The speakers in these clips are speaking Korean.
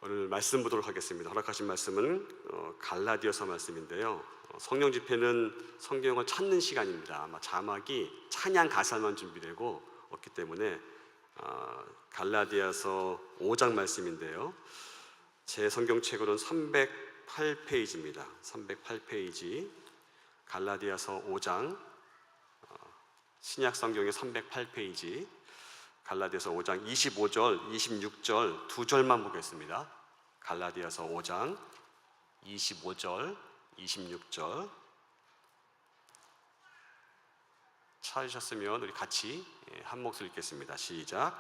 오늘 말씀 보도록 하겠습니다. 허락하신 말씀은 갈라디아서 말씀인데요. 성령 집회는 성경을 찾는 시간입니다. 아마 자막이 찬양 가사만 준비되고 없기 때문에 갈라디아서 5장 말씀인데요. 제 성경책으로는 308페이지입니다. 308페이지 갈라디아서 5장 신약 성경의 308페이지 갈라디아서 5장 25절, 26절 두 절만 보겠습니다. 갈라디아서 5장 25절, 26절 찾으셨으면 우리 같이 한 목소리 읽겠습니다. 시작.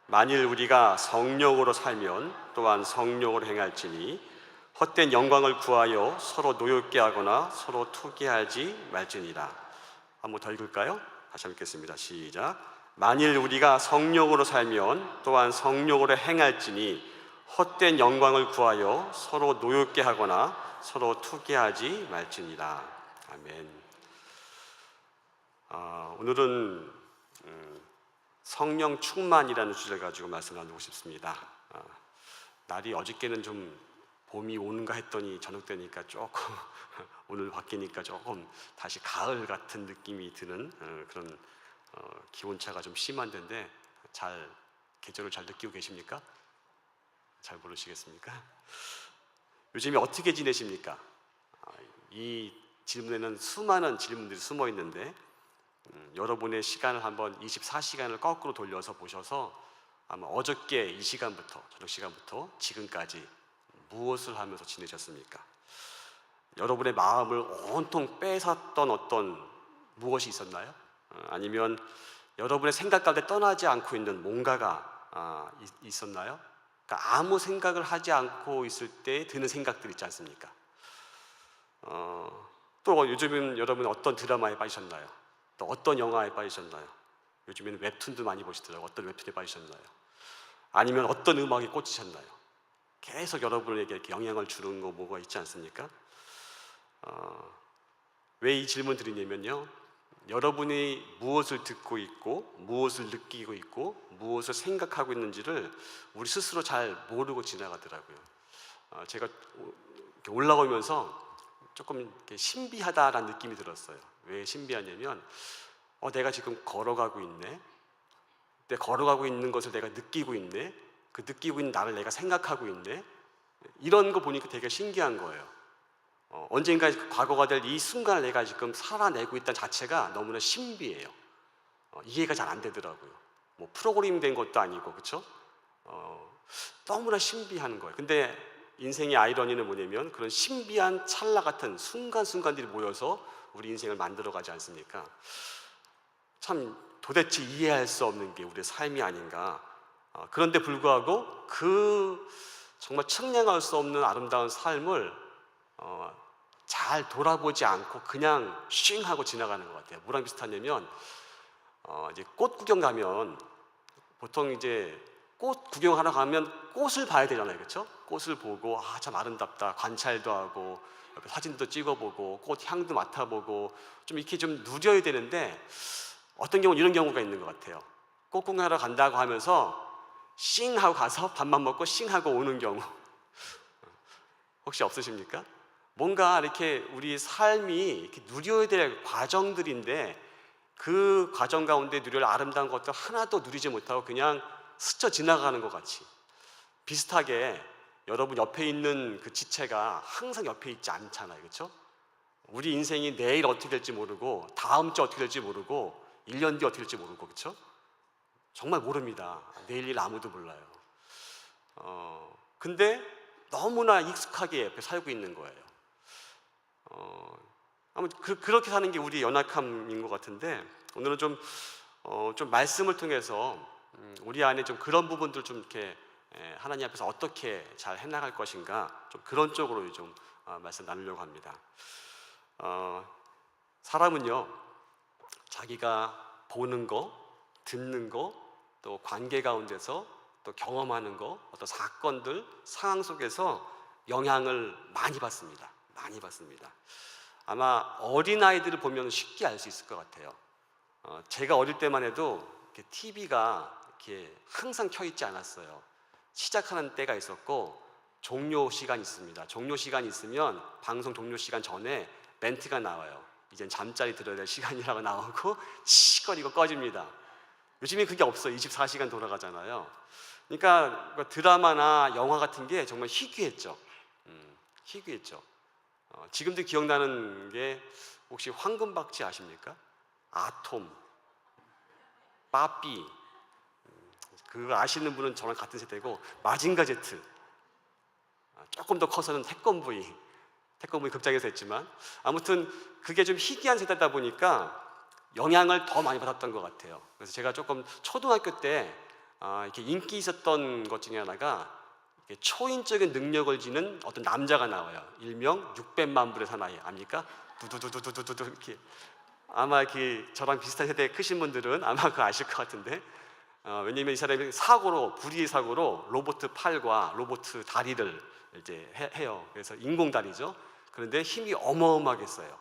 만일 우리가 성령으로 살면 또한 성령으로 행할지니 헛된 영광을 구하여 서로 노엽게 하거나 서로 투기하지 말지니라. 한번 더 읽을까요? 다시 한번 읽겠습니다. 시작. 만일 우리가 성령으로 살면 또한 성령으로 행할지니 헛된 영광을 구하여 서로 노엽게 하거나 서로 투기하지 말지니라. 아멘. 오늘은 성령 충만이라는 주제를 가지고 말씀 나누고 싶습니다. 날이 어저께는 좀 봄이 오는가 했더니 저녁 되니까 조금 오늘 바뀌니까 조금 다시 가을 같은 느낌이 드는 그런 기온차가 좀 심한 데인데 계절을 잘 느끼고 계십니까? 잘 모르시겠습니까? 요즘에 어떻게 지내십니까? 이 질문에는 수많은 질문들이 숨어 있는데 여러분의 시간을 한번 24시간을 거꾸로 돌려서 보셔서 아마 어저께 이 시간부터 저녁 시간부터 지금까지 무엇을 하면서 지내셨습니까? 여러분의 마음을 온통 뺏었던 어떤 무엇이 있었나요? 아니면 여러분의 생각 가운데 떠나지 않고 있는 뭔가가 있었나요? 그러니까 아무 생각을 하지 않고 있을 때 드는 생각들 있지 않습니까? 또 요즘은 여러분 어떤 드라마에 빠지셨나요? 또 어떤 영화에 빠지셨나요? 요즘에는 웹툰도 많이 보시더라고요. 어떤 웹툰에 빠지셨나요? 아니면 어떤 음악에 꽂히셨나요? 계속 여러분에게 이렇게 영향을 주는 거 뭐가 있지 않습니까? 왜 이 질문 드리냐면요, 여러분이 무엇을 듣고 있고 무엇을 느끼고 있고 무엇을 생각하고 있는지를 우리 스스로 잘 모르고 지나가더라고요. 제가 올라오면서 조금 이렇게 신비하다라는 느낌이 들었어요. 왜 신비하냐면 내가 지금 걸어가고 있네, 내가 걸어가고 있는 것을 내가 느끼고 있네, 그 느끼고 있는 나를 내가 생각하고 있네, 이런 거 보니까 되게 신기한 거예요. 언젠가 과거가 될 이 순간을 내가 지금 살아내고 있다는 자체가 너무나 신비해요. 이해가 잘 안 되더라고요. 뭐 프로그래밍 된 것도 아니고, 그렇죠? 너무나 신비한 거예요. 근데 인생의 아이러니는 뭐냐면 그런 신비한 찰나 같은 순간순간들이 모여서 우리 인생을 만들어가지 않습니까? 참 도대체 이해할 수 없는 게 우리의 삶이 아닌가. 그런데 불구하고 그 정말 측량할 수 없는 아름다운 삶을 잘 돌아보지 않고 그냥 쉥 하고 지나가는 것 같아요. 뭐랑 비슷하냐면 이제 꽃 구경 가면 보통 이제 꽃 구경하러 가면 꽃을 봐야 되잖아요, 그렇죠? 꽃을 보고 참 아름답다 관찰도 하고 사진도 찍어보고 꽃 향도 맡아보고 좀 이렇게 좀 누려야 되는데 어떤 경우는 이런 경우가 있는 것 같아요. 꽃 구경하러 간다고 하면서 싱 하고 가서 밥만 먹고 싱 하고 오는 경우 혹시 없으십니까? 뭔가 이렇게 우리 삶이 이렇게 누려야 될 과정들인데 그 과정 가운데 누릴 아름다운 것들 하나도 누리지 못하고 그냥 스쳐 지나가는 것 같이, 비슷하게 여러분 옆에 있는 그 지체가 항상 옆에 있지 않잖아요, 그렇죠? 우리 인생이 내일 어떻게 될지 모르고 다음 주 어떻게 될지 모르고 1년 뒤 어떻게 될지 모르고, 그렇죠? 정말 모릅니다. 내일 일 아무도 몰라요. 근데 너무나 익숙하게 옆에 살고 있는 거예요. 아무튼 그렇게 사는 게 우리 연약함인 것 같은데 오늘은 좀 말씀을 통해서 우리 안에 좀 그런 부분들 좀 이렇게 하나님 앞에서 어떻게 잘 해나갈 것인가, 좀 그런 쪽으로 좀 말씀 나누려고 합니다. 사람은요, 자기가 보는 거, 듣는 거, 또 관계 가운데서 또 경험하는 거, 어떤 사건들, 상황 속에서 영향을 많이 받습니다. 많이 받습니다. 아마 어린아이들을 보면 쉽게 알 수 있을 것 같아요. 제가 어릴 때만 해도 TV가 이렇게 항상 켜 있지 않았어요. 시작하는 때가 있었고 종료 시간이 있습니다. 종료 시간이 있으면 방송 종료 시간 전에 멘트가 나와요. 이젠 잠자리 들어야 될 시간이라고 나오고 치거리고 꺼집니다. 요즘에 그게 없어요. 24시간 돌아가잖아요. 그러니까 드라마나 영화 같은 게 정말 희귀했죠. 희귀했죠. 지금도 기억나는 게 혹시 황금박쥐 아십니까? 아톰, 빠삐, 그거 아시는 분은 저랑 같은 세대고, 마징가 제트, 조금 더 커서는 태권브이 극장에서 했지만, 아무튼 그게 좀 희귀한 세대다 보니까 영향을 더 많이 받았던 것 같아요. 그래서 제가 조금 초등학교 때 이렇게 인기 있었던 것 중에 하나가 초인적인 능력을 지닌 어떤 남자가 나와요. 일명 600만 불의 사나이 압니까? 두두두두두두두 이렇게. 아마 이렇게 저랑 비슷한 세대에 크신 분들은 아마 그거 아실 것 같은데, 왜냐면 이 사람이 불의의 사고로 로봇 팔과 로봇 다리를 이제 해요. 그래서 인공 다리죠. 그런데 힘이 어마어마하게 써요.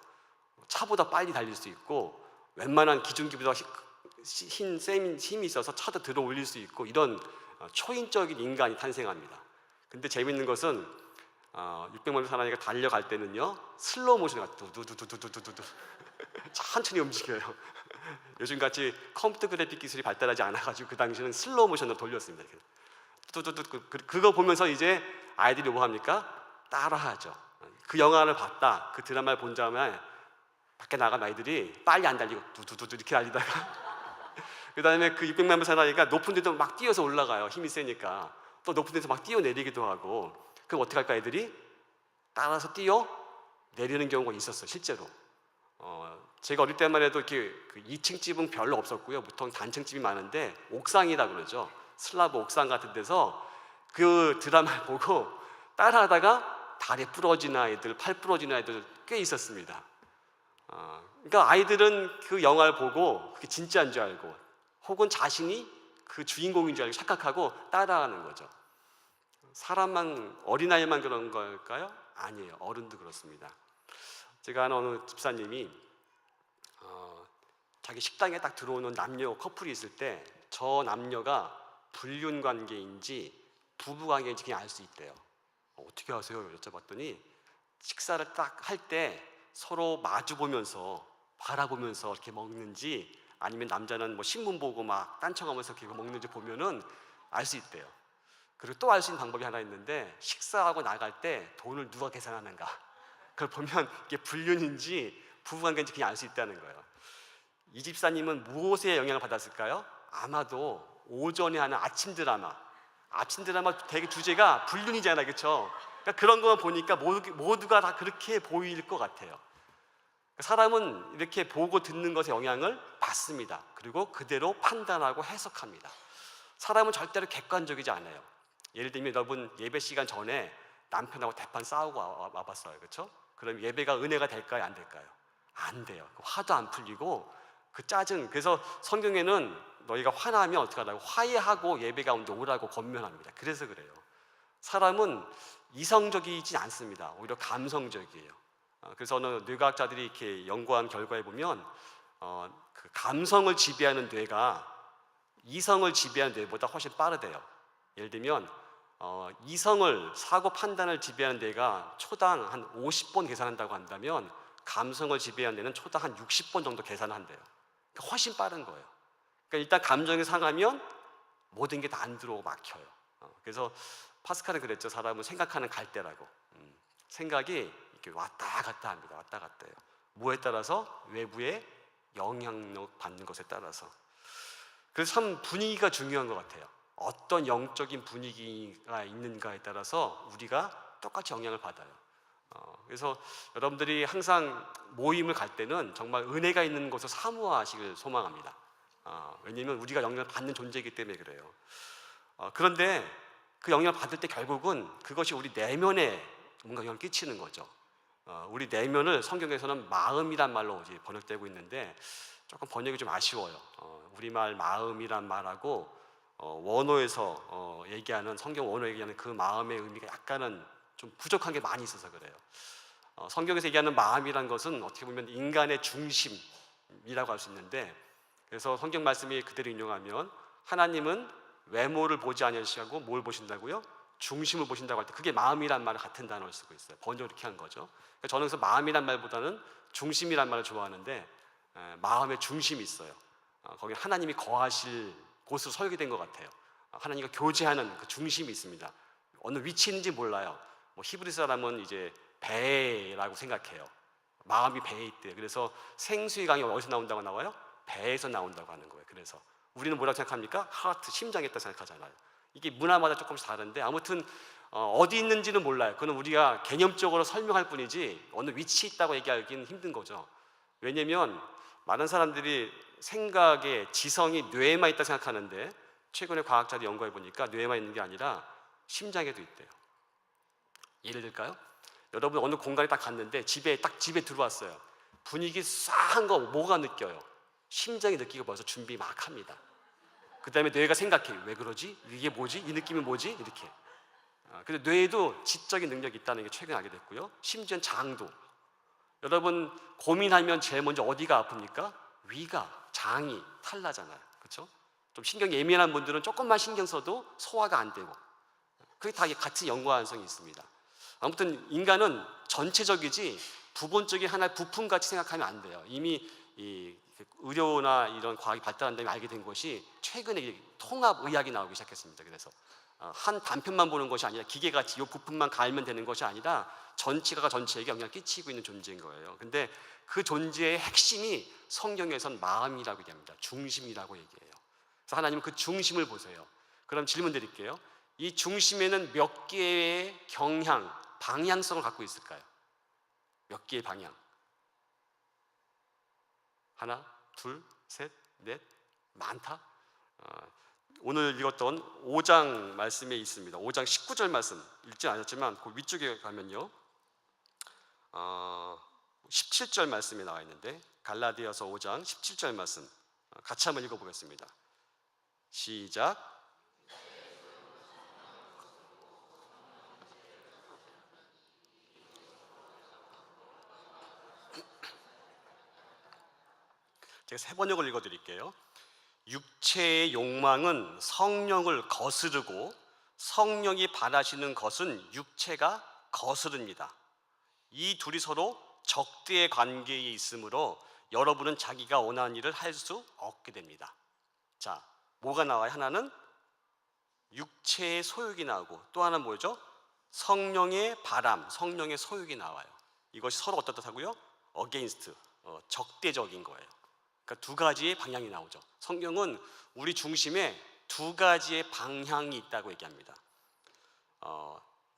차보다 빨리 달릴 수 있고, 웬만한 기중기보다 힘이 있어서 차도 들어 올릴 수 있고, 이런 초인적인 인간이 탄생합니다. 근데 재밌는 것은 600만 원 사나이가 달려갈 때는요, 슬로우 모션이 두두두두두두두 천천히 움직여요. 요즘같이 컴퓨터 그래픽 기술이 발달하지 않아가지고 그 당시에는 슬로우 모션으로 돌렸습니다. 두두두 그거 보면서 이제 아이들이 뭐 합니까? 따라하죠. 그 영화를 봤다, 그 드라마를 본 다음에 밖에 나간 아이들이 빨리 안 달리고 두두두두 이렇게 달리다가 그 다음에 그 600만 불 사나이가 높은 데도 막 뛰어서 올라가요. 힘이 세니까. 또 높은 데서 막 뛰어내리기도 하고. 그럼 어떻게 할까? 애들이 따라서 뛰어 내리는 경우가 있었어요, 실제로. 제가 어릴 때만 해도 이렇게 2층 집은 별로 없었고요. 보통 단층 집이 많은데 옥상이라 그러죠. 슬라브 옥상 같은 데서 그 드라마를 보고 따라하다가 다리 부러진 아이들, 팔 부러진 아이들 꽤 있었습니다. 그러니까 아이들은 그 영화를 보고 그게 진짜인 줄 알고, 혹은 자신이 그 주인공인 줄 알고 착각하고 따라하는 거죠. 사람만, 어린아이만 그런 걸까요? 아니에요. 어른도 그렇습니다. 제가 아는 어느 집사님이 자기 식당에 딱 들어오는 남녀 커플이 있을 때 저 남녀가 불륜 관계인지 부부 관계인지 그냥 알 수 있대요. 어떻게 아세요? 여쭤봤더니 식사를 딱 할 때 서로 마주 보면서 바라보면서 이렇게 먹는지, 아니면 남자는 뭐 신문 보고 막 딴청하면서 이렇게 먹는지 보면은 알 수 있대요. 그리고 또 알 수 있는 방법이 하나 있는데, 식사하고 나갈 때 돈을 누가 계산하는가, 그걸 보면 이게 불륜인지 부부관계인지 그냥 알 수 있다는 거예요. 이 집사님은 무엇에 영향을 받았을까요? 아마도 오전에 하는 아침 드라마 되게 주제가 불륜이잖아요, 그렇죠? 그러니까 그런 것만 보니까 모두가 다 그렇게 보일 것 같아요. 사람은 이렇게 보고 듣는 것에 영향을 받습니다. 그리고 그대로 판단하고 해석합니다. 사람은 절대로 객관적이지 않아요. 예를 들면 여러분 예배 시간 전에 남편하고 대판 싸우고 와봤어요, 그렇죠? 그럼 예배가 은혜가 될까요, 안 될까요? 안 돼요. 화도 안 풀리고 그 짜증. 그래서 성경에는 너희가 화나면 어떻게 하라고? 화해하고 예배 가운데 오라고 권면합니다. 그래서 그래요. 사람은 이성적이지 않습니다. 오히려 감성적이에요. 그래서 어느 뇌과학자들이 이렇게 연구한 결과에 보면 그 감성을 지배하는 뇌가 이성을 지배하는 뇌보다 훨씬 빠르대요. 예를 들면 이성을, 사고 판단을 지배하는 뇌가 초당 한 50번 계산한다고 한다면, 감성을 지배하는 뇌는 초당 한 60번 정도 계산을 한대요. 그러니까 훨씬 빠른 거예요. 그러니까 일단 감정이 상하면 모든 게 다 안 들어오고 막혀요. 그래서 파스칼은 그랬죠. 사람은 생각하는 갈대라고. 생각이 이렇게 왔다 갔다 합니다. 왔다 갔다 해요. 뭐에 따라서? 외부의 영향력 받는 것에 따라서. 그래서 참 분위기가 중요한 것 같아요. 어떤 영적인 분위기가 있는가에 따라서 우리가 똑같이 영향을 받아요. 그래서 여러분들이 항상 모임을 갈 때는 정말 은혜가 있는 곳을 사모하시길 소망합니다. 왜냐하면 우리가 영향을 받는 존재이기 때문에 그래요. 그런데 그 영향을 받을 때 결국은 그것이 우리 내면에 뭔가 영향을 끼치는 거죠. 우리 내면을 성경에서는 마음이란 말로 이제 번역되고 있는데, 조금 번역이 좀 아쉬워요. 우리말 마음이란 말하고 원어에서 얘기하는, 성경 원어에 얘기하는 그 마음의 의미가 약간은 좀 부족한 게 많이 있어서 그래요. 성경에서 얘기하는 마음이란 것은 어떻게 보면 인간의 중심이라고 할 수 있는데, 그래서 성경 말씀이 그대로 인용하면 하나님은 외모를 보지 아니하시고 뭘 보신다고요? 중심을 보신다고 할 때 그게 마음이란 말을 같은 단어를 쓰고 있어요. 번역을 이렇게 한 거죠. 그러니까 저는 그래서 마음이란 말보다는 중심이란 말을 좋아하는데, 마음의 중심이 있어요. 거기 하나님이 거하실 곳으로 설계된 것 같아요. 하나님과 교제하는 그 중심이 있습니다. 어느 위치에 있는지 몰라요. 뭐 히브리 사람은 이제 배라고 생각해요. 마음이 배에 있대요. 그래서 생수의 강이 어디서 나온다고 나와요? 배에서 나온다고 하는 거예요. 그래서 우리는 뭐라고 생각합니까? 하트, 심장에 있다 생각하잖아요. 이게 문화마다 조금씩 다른데, 아무튼 어디 있는지는 몰라요. 그건 우리가 개념적으로 설명할 뿐이지 어느 위치에 있다고 얘기하기는 힘든 거죠. 왜냐면 많은 사람들이 생각에 지성이 뇌에만 있다 생각하는데, 최근에 과학자들이 연구해 보니까 뇌에만 있는 게 아니라 심장에도 있대요. 예를 들까요? 여러분 어느 공간에 딱 갔는데 집에 들어왔어요. 분위기 싸한 거 뭐가 느껴요? 심장이 느끼고 벌써 준비 막 합니다. 그 다음에 뇌가 생각해. 왜 그러지? 이게 뭐지? 이 느낌이 뭐지? 이렇게. 근데 뇌에도 지적인 능력이 있다는 게 최근에 알게 됐고요. 심지어 장도. 여러분 고민하면 제일 먼저 어디가 아픕니까? 위가, 장이 탈나잖아요. 그렇죠? 좀 신경 예민한 분들은 조금만 신경 써도 소화가 안 되고, 그게 다 같이 연관성이 있습니다. 아무튼 인간은 전체적이지 부분적인 하나의 부품같이 생각하면 안 돼요. 이미 이 의료나 이런 과학이 발달한 다음에 알게 된 것이 최근에 통합의학이 나오기 시작했습니다. 그래서 한 단편만 보는 것이 아니라 기계같이 이 부품만 갈면 되는 것이 아니라 전체가 전체에게 영향을 끼치고 있는 존재인 거예요. 근데 그 존재의 핵심이 성경에선 마음이라고 얘기합니다. 중심이라고 얘기해요. 그래서 하나님은 그 중심을 보세요. 그럼 질문 드릴게요. 이 중심에는 몇 개의 경향, 방향성을 갖고 있을까요? 몇 개의 방향? 하나, 둘, 셋, 넷, 많다? 오늘 읽었던 5장 말씀에 있습니다. 5장 19절 말씀 읽지 않았지만 그 위쪽에 가면요, 17절 말씀이 나와 있는데, 갈라디아서 5장 17절 말씀 같이 한번 읽어보겠습니다. 시작. 제가 세 번역을 읽어드릴게요. 육체의 욕망은 성령을 거스르고 성령이 바라시는 것은 육체가 거스릅니다. 이 둘이 서로 적대의 관계에 있으므로 여러분은 자기가 원하는 일을 할 수 없게 됩니다. 자, 뭐가 나와요? 하나는 육체의 소욕이 나오고, 또 하나는 뭐죠? 성령의 바람, 성령의 소욕이 나와요. 이것이 서로 어떻다고요? against, 적대적인 거예요. 그러니까 두 가지의 방향이 나오죠. 성경은 우리 중심에 두 가지의 방향이 있다고 얘기합니다.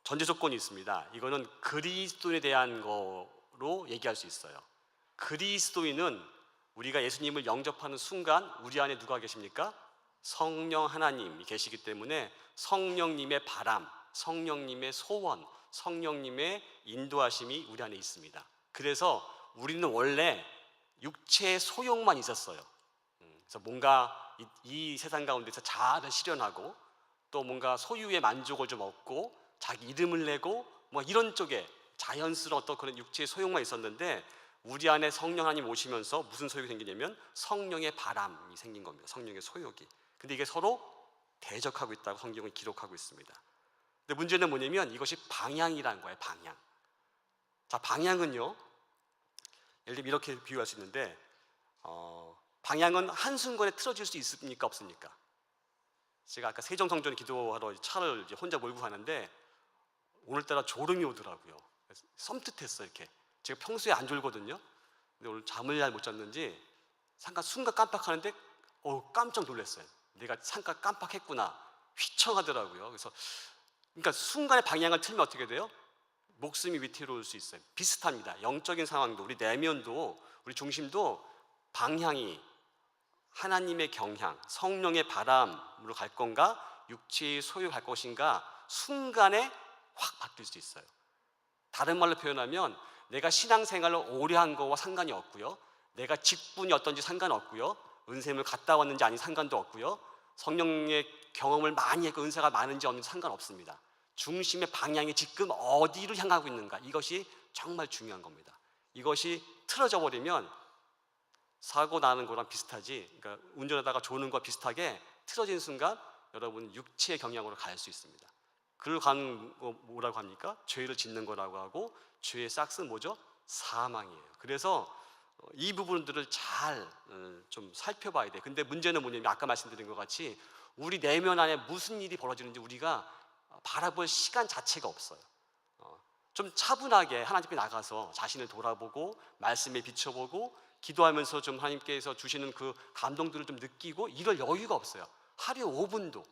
전제 조건이 있습니다. 이거는 그리스도에 대한 거로 얘기할 수 있어요. 그리스도인은 우리가 예수님을 영접하는 순간 우리 안에 누가 계십니까? 성령 하나님이 계시기 때문에 성령님의 바람, 성령님의 소원, 성령님의 인도하심이 우리 안에 있습니다. 그래서 우리는 원래 육체의 소욕만 있었어요. 그래서 뭔가 이 세상 가운데서 자아를 실현하고, 또 뭔가 소유의 만족을 좀 얻고 자기 이름을 내고 뭐 이런 쪽에 자연스러운 어떤 그런 육체의 소욕만 있었는데, 우리 안에 성령 하나님 오시면서 무슨 소욕이 생기냐면 성령의 바람이 생긴 겁니다. 성령의 소욕이. 근데 이게 서로 대적하고 있다고 성경은 기록하고 있습니다. 근데 문제는 뭐냐면 이것이 방향이라는 거예요. 방향. 자, 방향은요, 예를 들면 이렇게 비유할 수 있는데, 방향은 한순간에 틀어질 수 있습니까? 없습니까? 제가 아까 세종성전에 기도하러 차를 이제 혼자 몰고 가는데 오늘따라 졸음이 오더라고요. 섬뜩했어요. 이렇게 제가 평소에 안 졸거든요. 근데 오늘 잠을 잘 못 잤는지 순간 깜빡하는데 깜짝 놀랐어요. 내가 잠깐 깜빡했구나, 휘청하더라고요. 그러니까 순간에 방향을 틀면 어떻게 돼요? 목숨이 위태로울 수 있어요. 비슷합니다. 영적인 상황도, 우리 내면도, 우리 중심도 방향이 하나님의 경향, 성령의 바람으로 갈 건가, 육체의 소유 갈 것인가, 순간에 확 바뀔 수 있어요. 다른 말로 표현하면 내가 신앙생활을 오래 한 거와 상관이 없고요, 내가 직분이 어떤지 상관없고요, 은샘을 갔다 왔는지 아닌 상관도 없고요, 성령의 경험을 많이 했고 은사가 많은지 없는지 상관없습니다. 중심의 방향이 지금 어디로 향하고 있는가, 이것이 정말 중요한 겁니다. 이것이 틀어져 버리면 사고 나는 거랑 비슷하지, 그러니까 운전하다가 조는 거와 비슷하게 틀어진 순간 여러분은 육체의 경향으로 갈 수 있습니다. 그를 가는 거 뭐라고 합니까? 죄를 짓는 거라고 하고, 죄의 싹스는 뭐죠? 사망이에요. 그래서 이 부분들을 잘 좀 살펴봐야 돼. 근데 문제는 뭐냐면 아까 말씀드린 것 같이 우리 내면 안에 무슨 일이 벌어지는지 우리가 바라볼 시간 자체가 없어요. 좀 차분하게 하나님 앞에 나가서 자신을 돌아보고 말씀에 비춰보고 기도하면서 좀 하나님께서 주시는 그 감동들을 좀 느끼고 이럴 여유가 없어요. 하루에 5분도.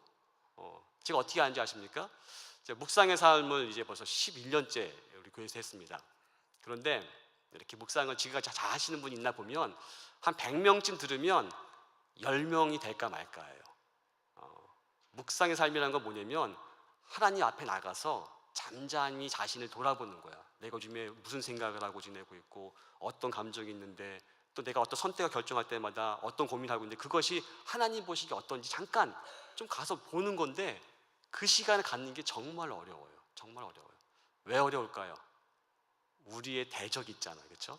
제가 어떻게 하는지 아십니까? 제가 묵상의 삶을 이제 벌써 11년째 우리 교회에서 했습니다. 그런데 이렇게 묵상을 지금까지 잘 하시는 분이 있나 보면 한 100명쯤 들으면 10명이 될까 말까예요. 묵상의 삶이라는 건 뭐냐면 하나님 앞에 나가서 잠잠히 자신을 돌아보는 거야. 내가 요즘에 무슨 생각을 하고 지내고 있고 어떤 감정이 있는데 또 내가 어떤 선택을 결정할 때마다 어떤 고민을 하고 있는데 그것이 하나님 보시기에 어떤지 잠깐 좀 가서 보는 건데 그 시간을 갖는 게 정말 어려워요. 정말 어려워요. 왜 어려울까요? 우리의 대적이 있잖아요. 그렇죠?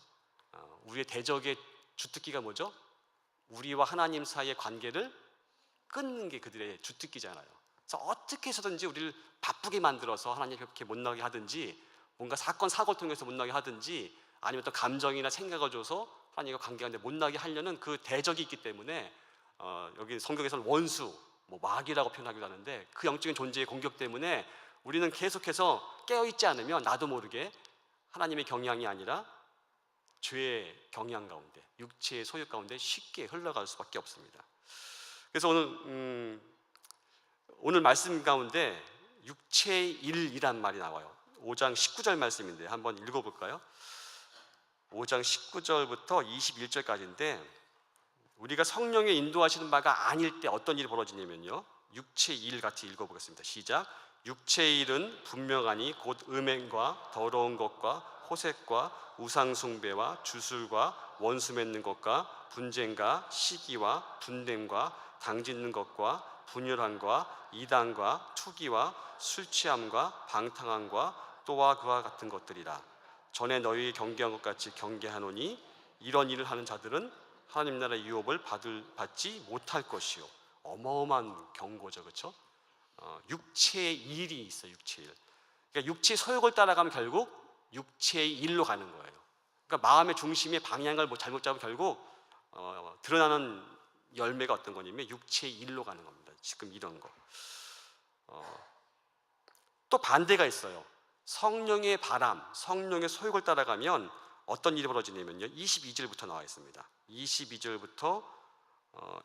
우리의 대적의 주특기가 뭐죠? 우리와 하나님 사이의 관계를 끊는 게 그들의 주특기잖아요. 그래서 어떻게 해서든지 우리를 바쁘게 만들어서 하나님 그렇게 못 나게 하든지 뭔가 사건 사고를 통해서 못 나게 하든지 아니면 또 감정이나 생각을 줘서 하나님과 관계가 못 나게 하려는 그 대적이 있기 때문에 여기 성경에서는 원수, 뭐 마귀라고 표현하기도 하는데 그 영적인 존재의 공격 때문에 우리는 계속해서 깨어있지 않으면 나도 모르게 하나님의 경향이 아니라 죄의 경향 가운데 육체의 소유 가운데 쉽게 흘러갈 수밖에 없습니다. 그래서 오늘 말씀 가운데 육체의 일이란 말이 나와요. 5장 19절 말씀인데 한번 읽어볼까요? 5장 19절부터 21절까지인데 우리가 성령의 인도하시는 바가 아닐 때 어떤 일이 벌어지냐면요, 육체의 일 같이 읽어보겠습니다. 시작. 육체의 일은 분명하니 곧 음행과 더러운 것과 호색과 우상숭배와 주술과 원수 맺는 것과 분쟁과 시기와 분냄과 당짓는 것과 분열함과 이단과 투기와 술취함과 방탕함과 또한 그와 같은 것들이라. 전에 너희 경계한 것 같이 경계하노니 이런 일을 하는 자들은 하나님 나라의 유업을 받지 못할 것이요. 어마어마한 경고죠. 그렇죠? 육체의 일이 있어요. 육체의 일. 그러니까 육체의 소욕을 따라가면 결국 육체의 일로 가는 거예요. 그러니까 마음의 중심의 방향을 잘못 잡으면 결국 드러나는 열매가 어떤 거냐면 육체의 일로 가는 겁니다. 지금 이런 거. 또 반대가 있어요. 성령의 바람, 성령의 소욕을 따라가면 어떤 일이 벌어지냐면요, 22절부터 나와 있습니다. 22절부터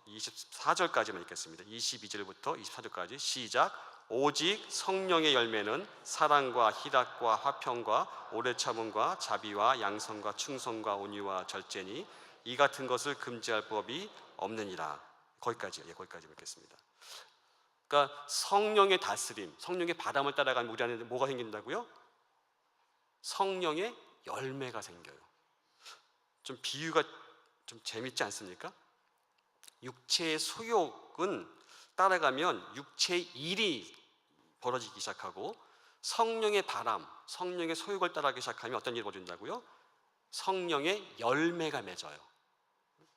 24절까지만 읽겠습니다. 22절부터 24절까지 시작. 오직 성령의 열매는 사랑과 희락과 화평과 오래 참음과 자비와 양선과 충성과 온유와 절제니 이 같은 것을 금지할 법이 없느니라. 거기까지 읽겠습니다. 그러니까 성령의 다스림, 성령의 바람을 따라가면 우리 안에 뭐가 생긴다고요? 성령의 열매가 생겨요. 좀 비유가 좀 재밌지 않습니까? 육체의 소욕은 따라가면 육체의 일이 벌어지기 시작하고 성령의 바람, 성령의 소욕을 따라가기 시작하면 어떤 일이 벌어진다고요? 성령의 열매가 맺어요.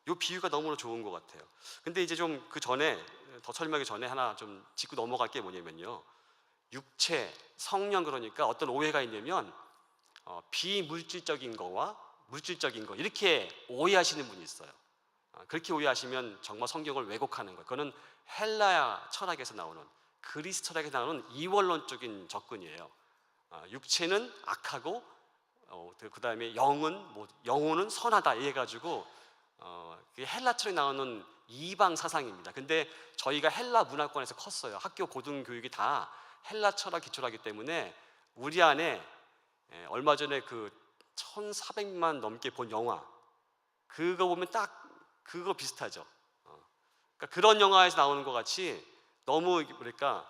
이 비유가 너무나 좋은 것 같아요. 근데 이제 좀 그 전에 더 설명하기 전에 하나 좀 짚고 넘어갈 게 뭐냐면요, 육체, 성령, 그러니까 어떤 오해가 있냐면 비물질적인 거와 물질적인 거 이렇게 오해하시는 분이 있어요. 그렇게 오해하시면 정말 성경을 왜곡하는 거예요. 그거는 헬라 철학에서 나오는, 그리스 철학에서 나오는 이원론적인 접근이에요. 육체는 악하고 그 다음에 영혼은 선하다 이래가지고 헬라 철학에 나오는 이방 사상입니다. 근데 저희가 헬라 문화권에서 컸어요. 학교 고등교육이 다 헬라 철학 기초로 하기 때문에 우리 안에 얼마 전에 그 1400만 넘게 본 영화, 그거 보면 딱 그거 비슷하죠. 그러니까 그런 영화에서 나오는 것 같이 너무 뭐랄까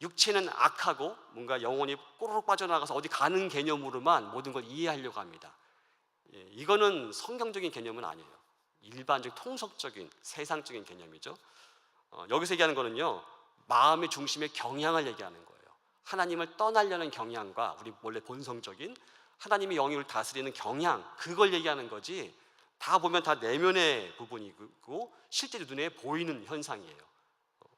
육체는 악하고 뭔가 영혼이 꼬르륵 빠져나가서 어디 가는 개념으로만 모든 걸 이해하려고 합니다. 이거는 성경적인 개념은 아니에요. 일반적 통속적인 세상적인 개념이죠. 여기서 얘기하는 거는요, 마음의 중심의 경향을 얘기하는 거예요. 하나님을 떠나려는 경향과 우리 원래 본성적인 하나님의 영역을 다스리는 경향, 그걸 얘기하는 거지, 다 보면 다 내면의 부분이고 실제로 눈에 보이는 현상이에요.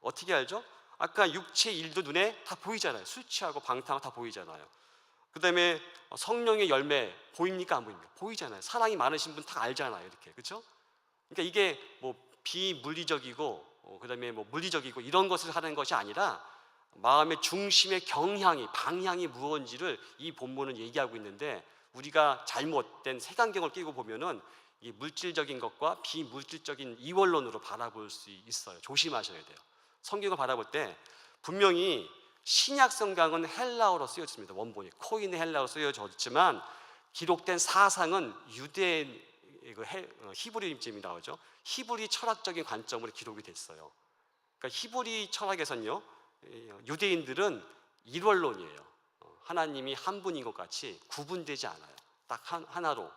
어떻게 알죠? 아까 육체의 일도 눈에 다 보이잖아요. 술 취하고 방탕하고 다 보이잖아요. 그 다음에 성령의 열매 보입니까? 안 보입니까? 보이잖아요. 사랑이 많으신 분 다 알잖아요. 이렇게, 그렇죠? 그러니까 이게 뭐 비물리적이고 그 다음에 뭐 물리적이고 이런 것을 하는 것이 아니라 마음의 중심의 경향이, 방향이 무엇인지를 이 본문은 얘기하고 있는데, 우리가 잘못된 색안경을 끼고 보면은 이 물질적인 것과 비물질적인 이원론으로 바라볼 수 있어요. 조심하셔야 돼요. 성경을 바라볼 때 분명히 신약 성경은 헬라어로 쓰여졌습니다. 원본이 코인의 헬라어로 쓰여졌지만 기록된 사상은 유대 히브리임쯤이 나오죠. 히브리 철학적인 관점으로 기록이 됐어요. 그러니까 히브리 철학에서는요, 유대인들은 일원론이에요. 하나님이 한 분인 것 같이 구분되지 않아요. 딱 하나로,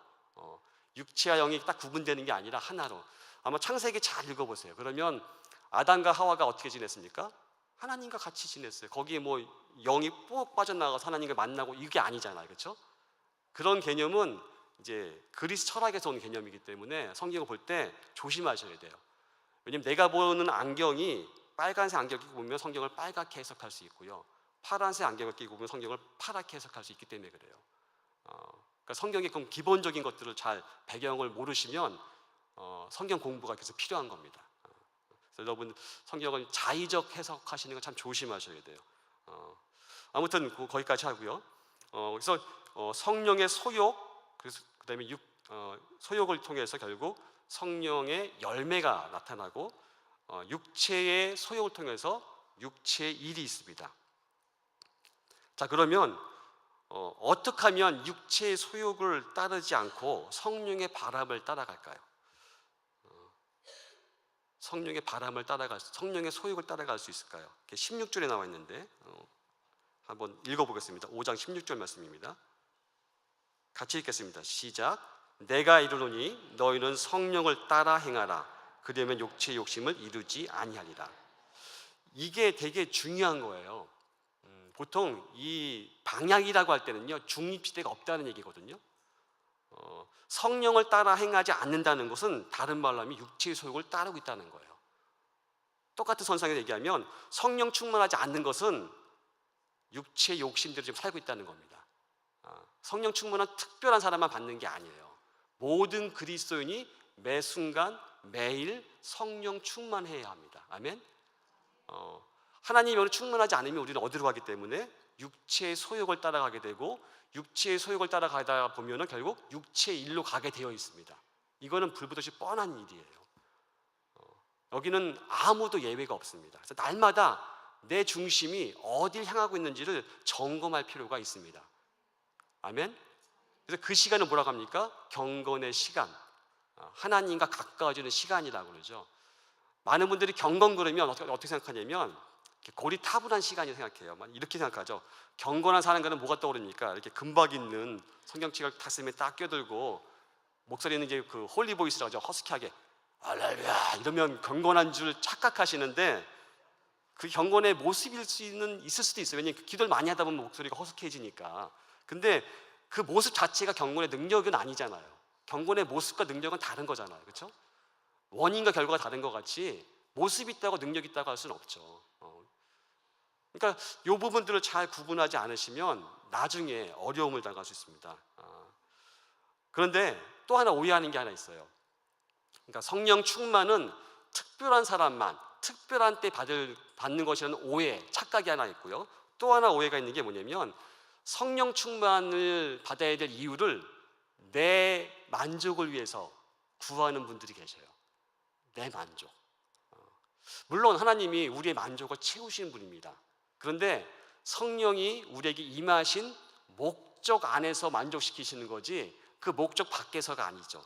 육체와 영이 딱 구분되는 게 아니라 하나로. 아마 창세기 잘 읽어보세요. 그러면 아담과 하와가 어떻게 지냈습니까? 하나님과 같이 지냈어요. 거기에 뭐 영이 푹 빠져나가서 하나님과 만나고 이게 아니잖아요, 그렇죠? 그런 개념은 이제 그리스 철학에서 온 개념이기 때문에 성경을 볼 때 조심하셔야 돼요. 왜냐면 내가 보는 안경이 빨간색 안경을 끼고 보면 성경을 빨갛게 해석할 수 있고요, 파란색 안경을 끼고 보면 성경을 파랗게 해석할 수 있기 때문에 그래요. 그러니까 성경의 그 기본적인 것들을 잘 배경을 모르시면 성경 공부가 계속 필요한 겁니다. 그래서 여러분 성경을 자의적 해석하시는 건 참 조심하셔야 돼요. 아무튼 거기까지 하고요. 그래서 성령의 소욕, 그다음에 소욕을 통해서 결국 성령의 열매가 나타나고, 육체의 소욕을 통해서 육체의 일이 있습니다. 자, 그러면 어떻게 하면 육체의 소욕을 따르지 않고 성령의 바람을 따라갈까요? 성령의 바람을 성령의 소욕을 따라갈 수 있을까요? 16절에 나와 있는데 한번 읽어보겠습니다. 5장 16절 말씀입니다. 같이 읽겠습니다. 시작. 내가 이르노니 너희는 성령을 따라 행하라. 그러면 육체의 욕심을 이루지 아니하리라. 이게 되게 중요한 거예요. 보통 이 방향이라고 할 때는요, 중립지대가 없다는 얘기거든요. 성령을 따라 행하지 않는다는 것은 다른 말로 하면 육체의 소욕을 따르고 있다는 거예요. 똑같은 선상에서 얘기하면 성령 충만하지 않는 것은 육체의 욕심대로 지금 살고 있다는 겁니다. 성령 충만한 특별한 사람만 받는 게 아니에요. 모든 그리스도인이 매 순간 매일 성령 충만해야 합니다. 아멘. 하나님의 영으로 충만하지 않으면 우리는 어디로 가기 때문에 육체의 소욕을 따라가게 되고, 육체의 소욕을 따라가다 보면은 결국 육체의 일로 가게 되어 있습니다. 이거는 불보듯이 뻔한 일이에요. 여기는 아무도 예외가 없습니다. 그래서 날마다 내 중심이 어딜 향하고 있는지를 점검할 필요가 있습니다. 아멘. 그래서 그 시간을 뭐라고 합니까? 경건의 시간, 하나님과 가까워지는 시간이라고 그러죠. 많은 분들이 경건 그러면 어떻게 생각하냐면 고리타분한 시간이 생각해요. 이렇게 생각하죠. 경건한 사람과는 뭐가 떠오릅니까? 이렇게 금박 있는 성경책을 가슴에 딱 껴들고 목소리는 이제 그 홀리 보이스라고 하죠. 허스키하게 할렐루야 이러면 경건한 줄 착각하시는데, 그 경건의 모습일 있을 수도 있어요. 왜냐하면 기도를 많이 하다 보면 목소리가 허스키해지니까. 근데 그 모습 자체가 경건의 능력은 아니잖아요. 경건의 모습과 능력은 다른 거잖아요, 그렇죠? 원인과 결과가 다른 것 같이 모습이 있다고 능력이 있다고 할 수는 없죠. 그러니까 이 부분들을 잘 구분하지 않으시면 나중에 어려움을 당할 수 있습니다. 그런데 또 하나 오해하는 게 하나 있어요. 그러니까 성령 충만은 특별한 사람만 특별한 때 받는 것이라는 오해, 착각이 하나 있고요. 또 하나 오해가 있는 게 뭐냐면 성령 충만을 받아야 될 이유를 내 만족을 위해서 구하는 분들이 계셔요. 내 만족. 물론 하나님이 우리의 만족을 채우시는 분입니다. 그런데 성령이 우리에게 임하신 목적 안에서 만족시키시는 거지 그 목적 밖에서가 아니죠.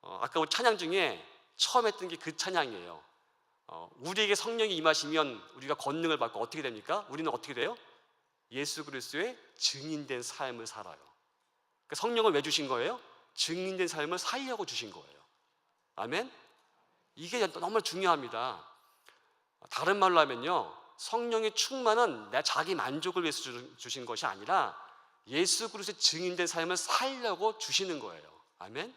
아까 우리 찬양 중에 처음 했던 게 그 찬양이에요. 우리에게 성령이 임하시면 우리가 권능을 받고 어떻게 됩니까? 우리는 어떻게 돼요? 예수 그리스도의 증인된 삶을 살아요. 그러니까 성령을 왜 주신 거예요? 증인된 삶을 살려고 주신 거예요. 아멘? 이게 너무 중요합니다. 다른 말로 하면요, 성령의 충만은 내 자기 만족을 위해서 주신 것이 아니라 예수 그리스도의 증인된 삶을 살려고 주시는 거예요. 아멘?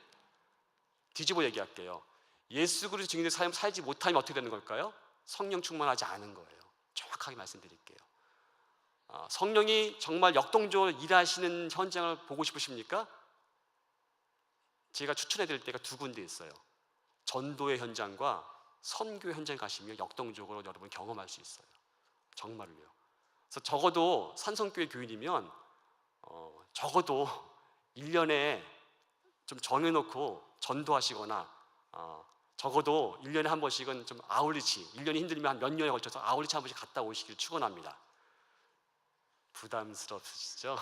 뒤집어 얘기할게요. 예수 그리스도 증인된 삶을 살지 못하면 어떻게 되는 걸까요? 성령 충만하지 않은 거예요. 정확하게 말씀드릴게요. 성령이 정말 역동적으로 일하시는 현장을 보고 싶으십니까? 제가 추천해 드릴 때가 두 군데 있어요. 전도의 현장과 선교의 현장에 가시면 역동적으로 여러분 경험할 수 있어요. 정말로요. 그래서 적어도 산성교회 교인이면 적어도 1년에 좀 정해놓고 전도하시거나 적어도 1년에 한 번씩은 좀 아울리치, 1년이 힘들면 한 몇 년에 걸쳐서 아울리치 한 번씩 갔다 오시길 축원합니다. 부담스럽으시죠?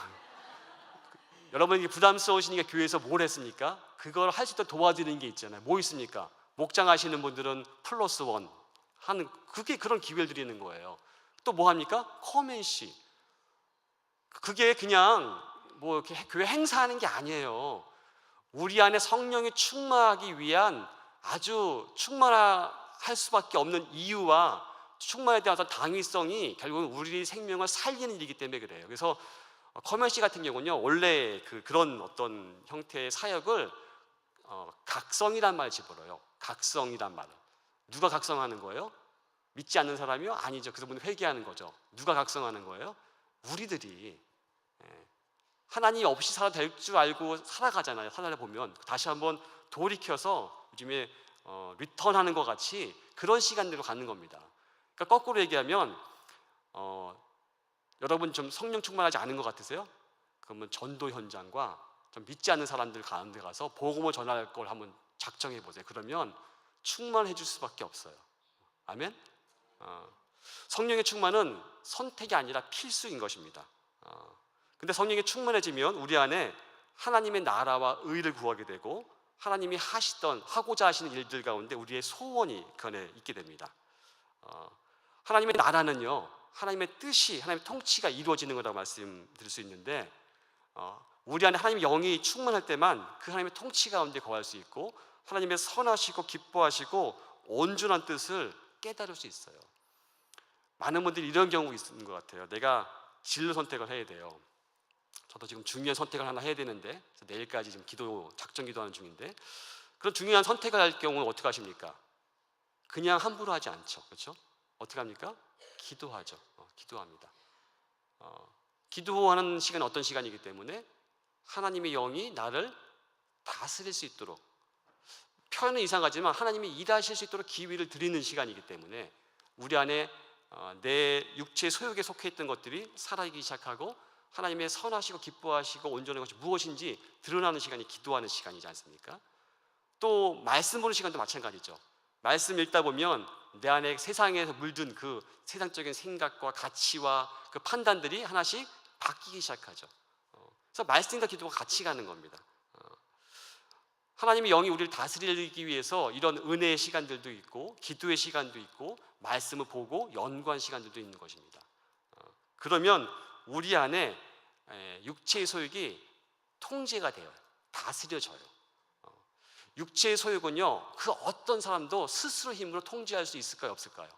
여러분이 부담스러우시니까 교회에서 뭘 했습니까? 그걸 할 수 있도록 도와드리는 게 있잖아요. 뭐 있습니까? 목장하시는 분들은 플러스 원 하는, 그게 그런 기회를 드리는 거예요. 또 뭐 합니까? 커맨시. 그게 그냥 뭐 이렇게 교회 행사하는 게 아니에요. 우리 안에 성령이 충만하기 위한 아주 충만할 수밖에 없는 이유와 충만에 대한 어떤 당위성이 결국은 우리 생명을 살리는 일이기 때문에 그래요. 그래서 커맨시 같은 경우는요, 원래 그런 어떤 형태의 사역을 각성이란 말을 집어넣어요. 각성이란 말을. 누가 각성하는 거예요? 믿지 않는 사람이요? 아니죠. 그분은 회개하는 거죠. 누가 각성하는 거예요? 우리들이. 하나님 없이 살아도 될 줄 알고 살아가잖아요. 살아가 보면 다시 한번 돌이켜서 요즘에 리턴하는 것 같이 그런 시간대로 가는 겁니다. 그러니까 거꾸로 얘기하면 여러분 좀 성령 충만하지 않은 것 같으세요? 그러면 전도 현장과 좀 믿지 않는 사람들 가운데 가서 복음을 전할 걸 한번 작정해 보세요. 그러면 충만해 줄 수밖에 없어요. 아멘? 성령의 충만은 선택이 아니라 필수인 것입니다. 근데 성령이 충만해지면 우리 안에 하나님의 나라와 의를 구하게 되고 하나님이 하고자 하시는 일들 가운데 우리의 소원이 그 안에 있게 됩니다. 하나님의 나라는요, 하나님의 뜻이, 하나님의 통치가 이루어지는 거라고 말씀드릴 수 있는데 우리 안에 하나님의 영이 충만할 때만 그 하나님의 통치 가운데 거할 수 있고 하나님의 선하시고 기뻐하시고 온전한 뜻을 깨달을 수 있어요. 많은 분들이 이런 경우가 있는 것 같아요. 내가 진로 선택을 해야 돼요. 저도 지금 중요한 선택을 하나 해야 되는데 내일까지 지금 작정 기도하는 중인데, 그런 중요한 선택을 할 경우는 어떻게 하십니까? 그냥 함부로 하지 않죠. 그렇죠? 어떻게 합니까? 기도하죠. 기도합니다. 기도하는 시간은 어떤 시간이기 때문에 하나님의 영이 나를 다스릴 수 있도록, 표현은 이상하지만 하나님이 일하실 수 있도록 기회를 드리는 시간이기 때문에 우리 안에 내 육체의 소욕에 속해 있던 것들이 살아있기 시작하고 하나님의 선하시고 기뻐하시고 온전한 것이 무엇인지 드러나는 시간이 기도하는 시간이지 않습니까? 또 말씀 보는 시간도 마찬가지죠. 말씀 읽다 보면 내 안에 세상에서 물든 그 세상적인 생각과 가치와 그 판단들이 하나씩 바뀌기 시작하죠. 그래서 말씀과 기도가 같이 가는 겁니다. 하나님의 영이 우리를 다스리기 위해서 이런 은혜의 시간들도 있고 기도의 시간도 있고 말씀을 보고 연구한 시간들도 있는 것입니다. 그러면 우리 안에 육체의 소욕이 통제가 돼요. 다스려져요. 육체의 소욕은요, 그 어떤 사람도 스스로 힘으로 통제할 수 있을까요? 없을까요?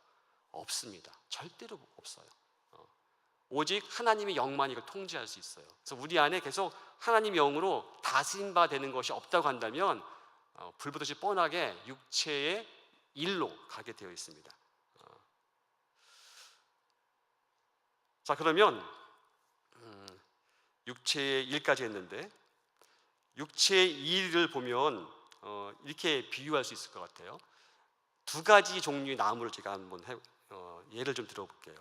없습니다. 절대로 없어요. 오직 하나님의 영만이 이걸 통제할 수 있어요. 그래서 우리 안에 계속 하나님의 영으로 다스림 바 되는 것이 없다고 한다면 불보듯이 뻔하게 육체의 일로 가게 되어 있습니다. 자, 그러면 육체의 일까지 했는데 육체의 일을 보면 이렇게 비유할 수 있을 것 같아요. 두 가지 종류의 나무를 제가 한번 예를 좀 들어볼게요.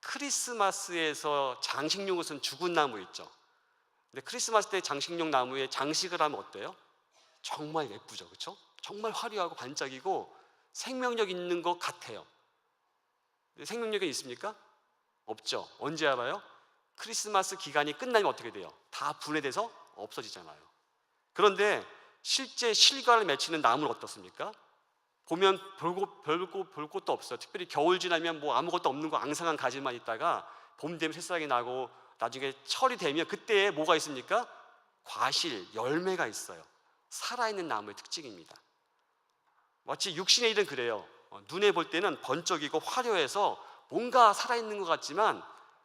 크리스마스에서 장식용으로 쓴 죽은 나무 있죠. 근데 크리스마스 때 장식용 나무에 장식을 하면 어때요? 정말 예쁘죠, 그렇죠? 정말 화려하고 반짝이고 생명력 있는 것 같아요. 생명력이 있습니까? 없죠. 언제 알아요? 크리스마스 기간이 끝나면 어떻게 돼요? 다 분해돼서 없어지잖아요. 그런데 실제 실과를 맺히는 나무는 어떻습니까? 보면 별 것도 없어요. 특별히 겨울 지나면 뭐 아무것도 없는 거 앙상한 가지만 있다가 봄 되면 새싹이 나고 나중에 철이 되면 그때 뭐가 있습니까? 과실, 열매가 있어요. 살아있는 나무의 특징입니다. 마치 육신의 일은 그래요. 눈에 볼 때는 번쩍이고 화려해서 뭔가 살아있는 것 같지만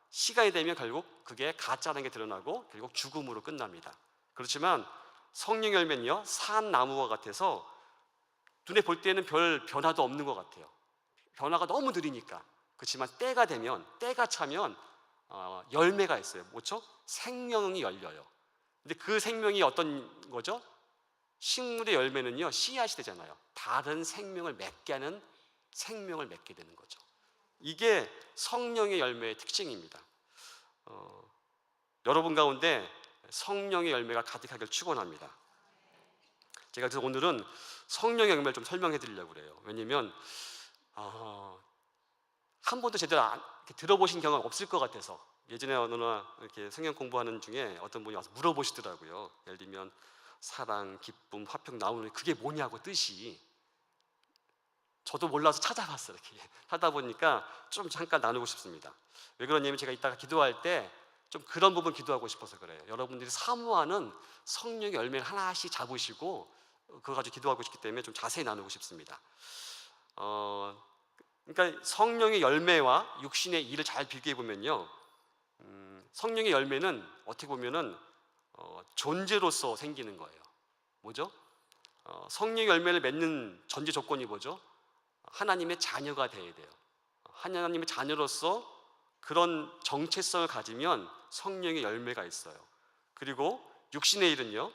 시간이 되면 결국 그게 가짜라는 게 드러나고 결국 죽음으로 끝납니다. 그렇지만 성령 열매는요, 산 나무와 같아서 눈에 볼 때는 별 변화도 없는 것 같아요. 변화가 너무 느리니까. 그렇지만 때가 되면, 때가 차면 열매가 있어요. 뭐죠? 생명이 열려요. 근데 그 생명이 어떤 거죠? 식물의 열매는요, 씨앗이 되잖아요. 다른 생명을 맺게 하는 생명을 맺게 되는 거죠. 이게 성령의 열매의 특징입니다. 여러분 가운데 성령의 열매가 가득하길 축원합니다. 제가 그래서 오늘은 성령의 열매를 좀 설명해 드리려고 그래요. 왜냐면 한 번도 제대로 이렇게 들어보신 경험 없을 것 같아서. 예전에 어느 날 이렇게 성경 공부하는 중에 어떤 분이 와서 물어보시더라고요. 예를 들면 사랑, 기쁨, 화평 나오는 그게 뭐냐고 뜻이. 저도 몰라서 찾아봤어요. 이렇게 하다 보니까 좀 잠깐 나누고 싶습니다. 왜 그러냐면 제가 이따가 기도할 때 좀 그런 부분 기도하고 싶어서 그래요. 여러분들이 사모하는 성령의 열매를 하나씩 잡으시고 그거 가지고 기도하고 싶기 때문에 좀 자세히 나누고 싶습니다. 그러니까 성령의 열매와 육신의 일을 잘 비교해 보면요, 성령의 열매는 어떻게 보면은 존재로서 생기는 거예요. 뭐죠? 성령의 열매를 맺는 전제 조건이 뭐죠? 하나님의 자녀가 되어야 돼요. 하나님의 자녀로서 그런 정체성을 가지면 성령의 열매가 있어요. 그리고 육신의 일은요,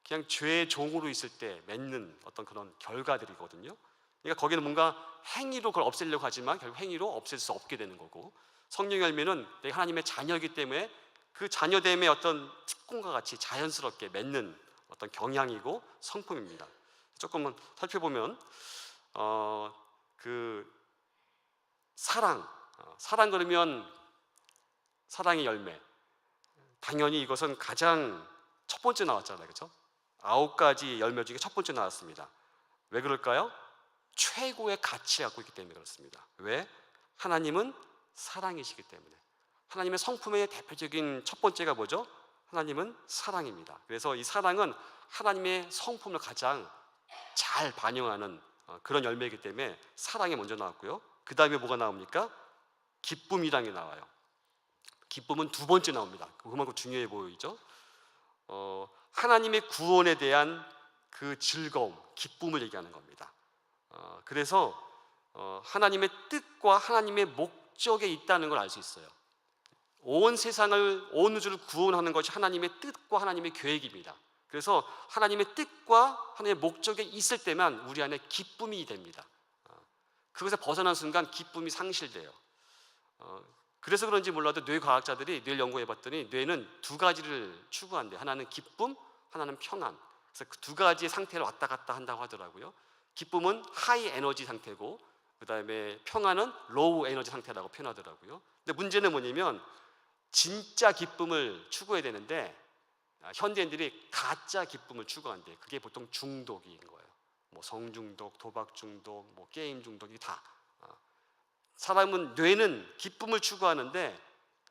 그냥 죄의 종으로 있을 때 맺는 어떤 그런 결과들이거든요. 그러니까 거기는 뭔가 행위로 그걸 없애려고 하지만 결국 행위로 없앨 수 없게 되는 거고, 성령의 열매는 내가 하나님의 자녀이기 때문에 그 자녀됨의 어떤 특권과 같이 자연스럽게 맺는 어떤 경향이고 성품입니다. 조금만 살펴보면 그 사랑 그러면 사랑의 열매, 당연히 이것은 가장 첫 번째 나왔잖아요. 그렇죠? 9가지 열매 중에 첫 번째 나왔습니다. 왜 그럴까요? 최고의 가치 갖고 있기 때문에 그렇습니다. 왜? 하나님은 사랑이시기 때문에. 하나님의 성품의 대표적인 첫 번째가 뭐죠? 하나님은 사랑입니다. 그래서 이 사랑은 하나님의 성품을 가장 잘 반영하는 그런 열매이기 때문에 사랑이 먼저 나왔고요. 그 다음에 뭐가 나옵니까? 기쁨이라는 게 나와요. 기쁨은 두 번째 나옵니다. 그만큼 중요해 보이죠? 하나님의 구원에 대한 그 즐거움, 기쁨을 얘기하는 겁니다. 그래서 하나님의 뜻과 하나님의 목적에 있다는 걸 알 수 있어요. 온 세상을, 온 우주를 구원하는 것이 하나님의 뜻과 하나님의 계획입니다. 그래서 하나님의 뜻과 하나님의 목적에 있을 때만 우리 안에 기쁨이 됩니다. 그것에 벗어난 순간 기쁨이 상실돼요. 그래서 그런지 몰라도 뇌과학자들이 뇌를 연구해 봤더니 뇌는 두 가지를 추구한대요. 하나는 기쁨, 하나는 평안. 그래서 그 두 가지의 상태를 왔다 갔다 한다고 하더라고요. 기쁨은 하이 에너지 상태고, 그 다음에 평안은 로우 에너지 상태라고 표현하더라고요. 근데 문제는 뭐냐면 진짜 기쁨을 추구해야 되는데 현대인들이 가짜 기쁨을 추구한대. 그게 보통 중독인 거예요. 뭐 성중독, 도박 중독, 뭐 게임 중독, 이게 다. 사람은, 뇌는 기쁨을 추구하는데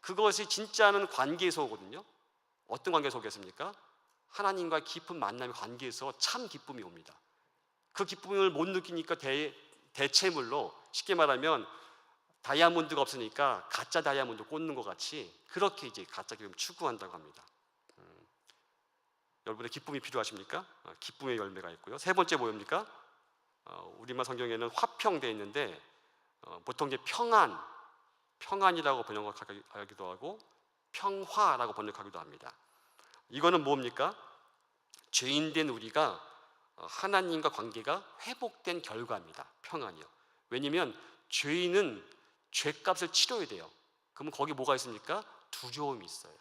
그것이 진짜는 관계에서 오거든요. 어떤 관계에서 오겠습니까? 하나님과 깊은 만남의 관계에서 참 기쁨이 옵니다. 그 기쁨을 못 느끼니까 대체물로, 쉽게 말하면 다이아몬드가 없으니까 가짜 다이아몬드 꽂는 것 같이 그렇게 이제 가짜 기쁨을 추구한다고 합니다. 여러분의 기쁨이 필요하십니까? 기쁨의 열매가 있고요. 세 번째 뭐입니까? 우리말 성경에는 화평되어 있는데 보통 이제 평안이라고 번역하기도 하고 평화라고 번역하기도 합니다. 이거는 뭡니까? 죄인된 우리가 하나님과 관계가 회복된 결과입니다. 평안이요. 왜냐하면 죄인은 죄값을 치러야 돼요. 그러면 거기 뭐가 있습니까? 두려움이 있어요.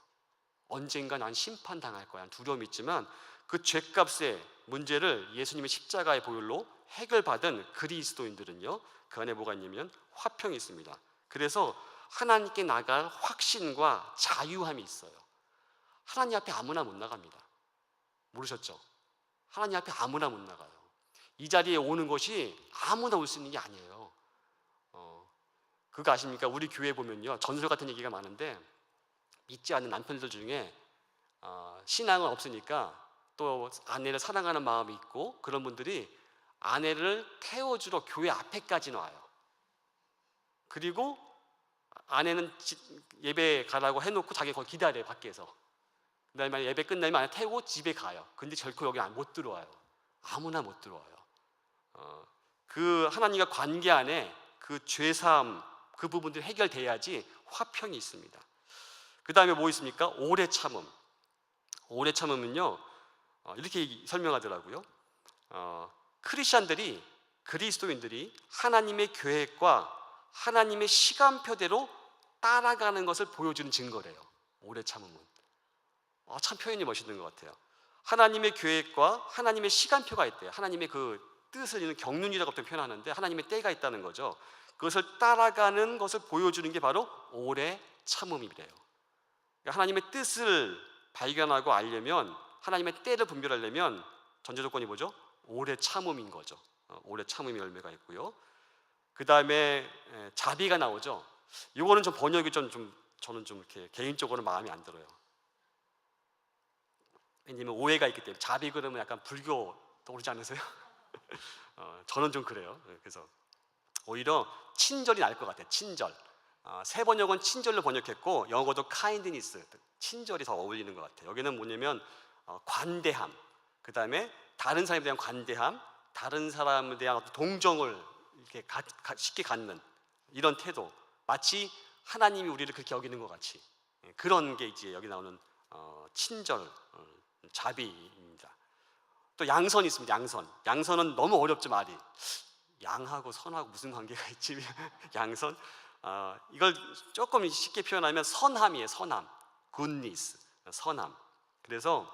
언젠가 난 심판당할 거야 두려움이 있지만, 그 죄값의 문제를 예수님의 십자가의 보혈로 해결받은 그리스도인들은요, 그 안에 뭐가 있냐면 화평이 있습니다. 그래서 하나님께 나갈 확신과 자유함이 있어요. 하나님 앞에 아무나 못 나갑니다. 모르셨죠? 하나님 앞에 아무나 못 나가요. 이 자리에 오는 것이 아무나 올 수 있는 게 아니에요. 그거 아십니까? 우리 교회 보면요, 전설 같은 얘기가 많은데, 믿지 않는 남편들 중에 신앙은 없으니까 또 아내를 사랑하는 마음이 있고, 그런 분들이 아내를 태워주러 교회 앞에까지 와요. 그리고 아내는 예배 가라고 해놓고 자기 거기 기다려요, 밖에서. 그 다음에 예배 끝나면 아내 태우고 집에 가요. 근데 결코 여기 못 들어와요. 아무나 못 들어와요. 그 하나님과 관계 안에 그 죄사함, 그 부분들이 해결돼야지 화평이 있습니다. 그 다음에 뭐 있습니까? 오래 참음. 오래 참음은요, 이렇게 설명하더라고요. 크리스천들이, 그리스도인들이 하나님의 계획과 하나님의 시간표대로 따라가는 것을 보여주는 증거래요. 오래 참음은. 참 표현이 멋있는 것 같아요. 하나님의 계획과 하나님의 시간표가 있대요. 하나님의 그 뜻을 이루는 경륜이라고 표현하는데 하나님의 때가 있다는 거죠. 그것을 따라가는 것을 보여주는 게 바로 오래 참음이래요. 그러니까 하나님의 뜻을 발견하고 알려면, 하나님의 때를 분별하려면 전제 조건이 뭐죠? 오래 참음인 거죠. 오래 참음의 열매가 있고요. 그 다음에 자비가 나오죠. 이거는 좀 번역이 저는 좀 이렇게 개인적으로 마음에 안 들어요. 왜냐면 오해가 있기 때문에. 자비 그러면 약간 불교 떠오르지 않으세요? 저는 좀 그래요. 그래서 오히려 친절이 나을 것 같아요. 친절. 새 번역은 친절로 번역했고 영어도 kindness, 친절이 더 어울리는 것 같아요. 여기는 뭐냐면 관대함, 그 다음에 다른 사람에 대한 관대함, 다른 사람에 대한 어떤 동정을 이렇게 쉽게 갖는 이런 태도, 마치 하나님이 우리를 그렇게 여기는 것 같이, 그런 게 이제 여기 나오는 친절, 자비입니다. 또 양선이 있습니다. 양선은 너무 어렵죠. 말이 양하고 선하고 무슨 관계가 있지? 양선. 이걸 조금 쉽게 표현하면 선함이에요. 선함, goodness, 선함. 그래서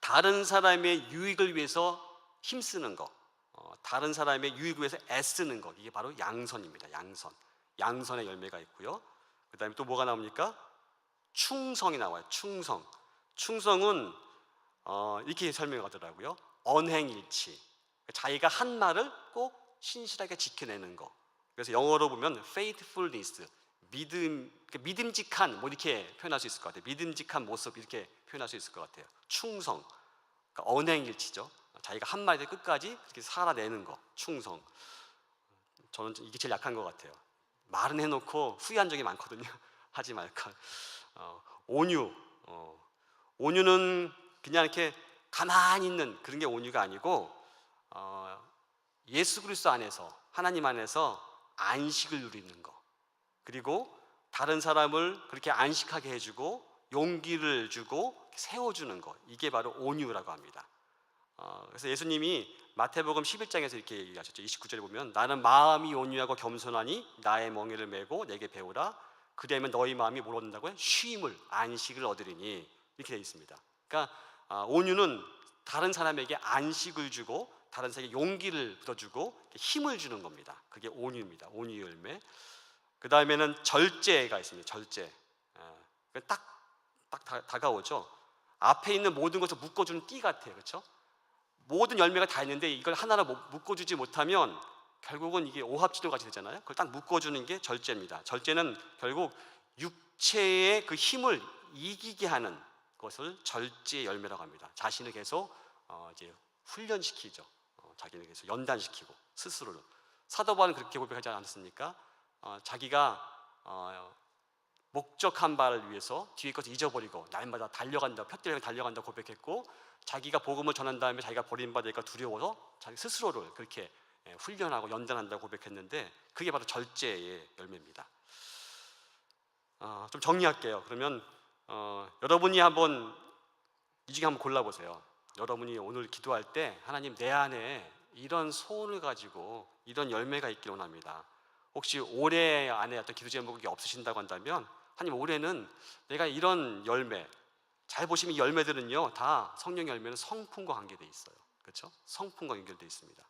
다른 사람의 유익을 위해서 힘쓰는 거, 다른 사람의 유익을 위해서 애쓰는 거, 이게 바로 양선입니다. 양선의 열매가 있고요. 그 다음에 또 뭐가 나옵니까? 충성이 나와요. 충성은 이렇게 설명하더라고요. 언행일치, 자기가 한 말을 꼭 신실하게 지켜내는 거. 그래서 영어로 보면 faithfulness, 믿음직한, 뭐 이렇게 표현할 수 있을 것 같아요. 믿음직한 모습, 이렇게 표현할 수 있을 것 같아요. 충성, 그러니까 언행일치죠. 자기가 한 말을 끝까지 이렇게 살아내는 거, 충성. 저는 이게 제일 약한 것 같아요. 말은 해놓고 후회한 적이 많거든요. 하지 말까. 온유는 그냥 이렇게 가만히 있는 그런 게 온유가 아니고, 예수 그리스도 안에서, 하나님 안에서 안식을 누리는 거, 그리고 다른 사람을 그렇게 안식하게 해주고 용기를 주고 세워주는 거, 이게 바로 온유라고 합니다. 그래서 예수님이 마태복음 11장에서 이렇게 얘기하셨죠. 29절에 보면 나는 마음이 온유하고 겸손하니 나의 멍에를 메고 내게 배우라. 그리하면 너희 마음이 뭘 얻는다고요? 쉼을, 안식을 얻으리니, 이렇게 되어 있습니다. 그러니까 온유는 다른 사람에게 안식을 주고 다른 사람에게 용기를 불어주고 힘을 주는 겁니다. 그게 온유입니다. 온유 열매. 그 다음에는 절제가 있습니다. 절제. 딱 다가오죠. 앞에 있는 모든 것을 묶어주는 띠 같아요. 그렇죠? 모든 열매가 다 있는데 이걸 하나로 묶어주지 못하면 결국은 이게 오합지졸같이 되잖아요. 그걸 딱 묶어주는 게 절제입니다. 절제는 결국 육체의 그 힘을 이기게 하는 것을 절제의 열매라고 합니다. 자신을 계속 이제 훈련시키죠. 자기를 계속 연단시키고 스스로를. 사도 바울은 그렇게 고백하지 않았습니까? 자기가 목적한 바를 위해서 뒤에 것을 잊어버리고 날마다 달려간다, 푯대를 달려간다 고백했고, 자기가 복음을 전한 다음에 자기가 버림받을까 두려워서 자기 스스로를 그렇게 훈련하고 연단한다고 고백했는데, 그게 바로 절제의 열매입니다. 좀 정리할게요. 그러면 여러분이 한번 이 중에 한번 골라보세요. 여러분이 오늘 기도할 때 하나님, 내 안에 이런 소원을 가지고 이런 열매가 있기를 원합니다. 혹시 올해 안에 어떤 기도 제목이 없으신다고 한다면, 하나님, 올해는 내가 이런 열매, 잘 보시면 이 열매들은요 다, 성령의 열매는 성품과 관계되어 있어요. 그렇죠? 성품과 연결되어 있습니다.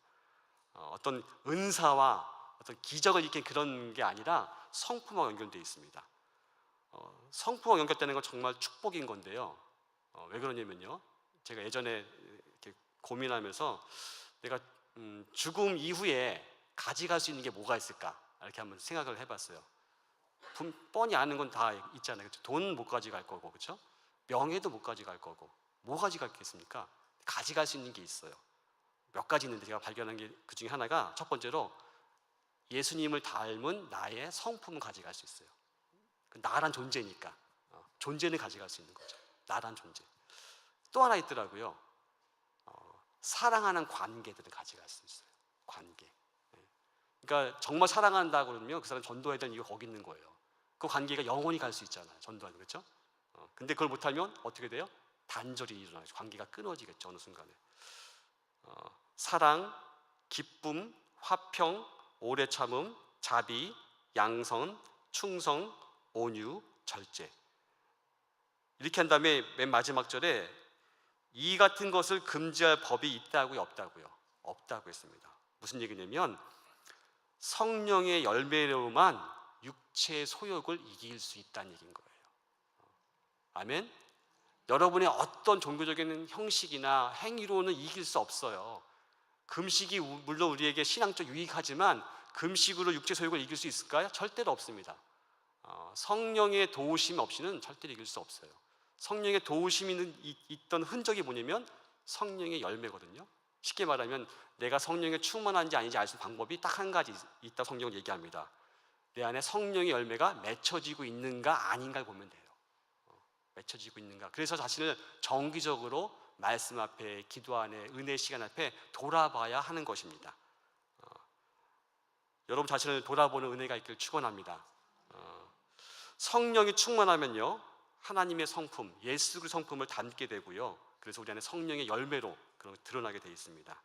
어떤 은사와 어떤 기적을 일으킨 그런 게 아니라 성품과 연결되어 있습니다. 성품과 연결되는 건 정말 축복인 건데요. 왜 그러냐면요, 제가 예전에 이렇게 고민하면서 내가 죽음 이후에 가져갈 수 있는 게 뭐가 있을까, 이렇게 한번 생각을 해봤어요. 뻔히 아는 건 다 있잖아요. 돈 못 가져갈 거고, 그렇죠? 명예도 못 가져갈 거고, 뭐 가져갈 게 있습니까? 가져갈 수 있는 게 있어요. 몇 가지 있는데 제가 발견한 게 그 중에 하나가, 첫 번째로 예수님을 닮은 나의 성품을 가져갈 수 있어요. 나란 존재니까 존재는 가져갈 수 있는 거죠. 나란 존재. 또 하나 있더라고요. 사랑하는 관계들을 가져갈 수 있어요. 관계. 그러니까 정말 사랑한다 그러면 그 사람 전도해야 되는 이유가 거기 있는 거예요. 그 관계가 영원히 갈 수 있잖아요. 전도하는, 그렇죠? 근데 그걸 못하면 어떻게 돼요? 단절이 일어나죠. 관계가 끊어지겠죠, 어느 순간에. 사랑, 기쁨, 화평, 오래 참음, 자비, 양선, 충성, 온유, 절제. 이렇게 한 다음에 맨 마지막 절에 이 같은 것을 금지할 법이 있다고요, 없다고요? 없다고 했습니다. 무슨 얘기냐면 성령의 열매로만 육체의 소욕을 이길 수 있다는 얘기인 거예요. 아멘? 여러분의 어떤 종교적인 형식이나 행위로는 이길 수 없어요. 금식이 물론 우리에게 신앙적 유익하지만 금식으로 육체 소욕을 이길 수 있을까요? 절대로 없습니다. 성령의 도우심 없이는 절대로 이길 수 없어요. 성령의 도우심이 있던 흔적이 뭐냐면 성령의 열매거든요. 쉽게 말하면 내가 성령에 충만한지 아닌지 알 수 있는 방법이 딱 한 가지 있다 성경은 얘기합니다. 내 안에 성령의 열매가 맺혀지고 있는가 아닌가를 보면 돼요. 맺혀지고 있는가. 그래서 자신을 정기적으로 말씀 앞에, 기도 안에, 은혜 시간 앞에 돌아봐야 하는 것입니다. 여러분 자신을 돌아보는 은혜가 있기를 축원합니다. 성령이 충만하면요 하나님의 성품, 예수 그리스도의 성품을 담게 되고요. 그래서 우리 안에 성령의 열매로 드러나게 되어 있습니다.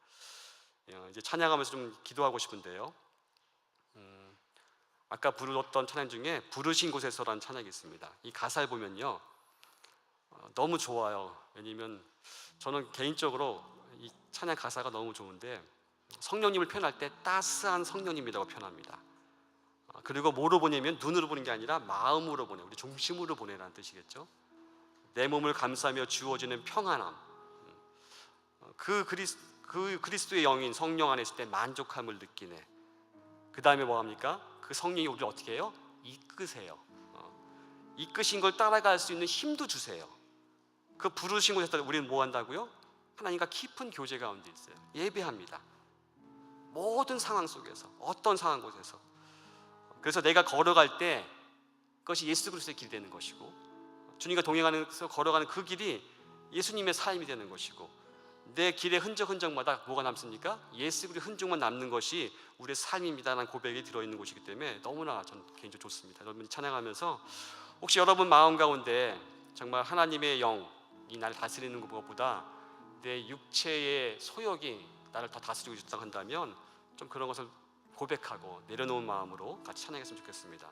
이제 찬양하면서 좀 기도하고 싶은데요. 아까 부르던 찬양 중에 부르신 곳에서라는 찬양이 있습니다. 이 가사를 보면요 너무 좋아요. 왜냐면 저는 개인적으로 이 찬양 가사가 너무 좋은데 성령님을 표현할 때 따스한 성령님이라고 표현합니다. 그리고 뭐로 보내면 눈으로 보는 게 아니라 마음으로 보내, 우리 중심으로 보내라는 뜻이겠죠. 내 몸을 감싸며 주어지는 평안함, 그 그리스도의 영인 성령 안에 있을 때 만족함을 느끼네. 그 다음에 뭐 합니까? 그 성령이 우리를 어떻게 해요? 이끄세요. 이끄신 걸 따라갈 수 있는 힘도 주세요. 그 부르신 곳에서 우리는 뭐 한다고요? 하나님과 깊은 교제 가운데 있어요. 예배합니다. 모든 상황 속에서, 어떤 상황 곳에서. 그래서 내가 걸어갈 때 그것이 예수 그리스도의 길이 되는 것이고, 주님과 동행하면서 걸어가는 그 길이 예수님의 삶이 되는 것이고, 내 길의 흔적마다 뭐가 남습니까? 예수 그리스도의 흔적만 남는 것이 우리의 삶입니다라는 고백이 들어있는 곳이기 때문에 너무나 저는 개인적으로 좋습니다. 여러분 찬양하면서 혹시 여러분 마음 가운데 정말 하나님의 영이 나를 다스리는 것보다 내 육체의 소욕이 나를 더 다스리고 있다고 한다면 좀 그런 것을 고백하고 내려놓은 마음으로 같이 찬양했으면 좋겠습니다.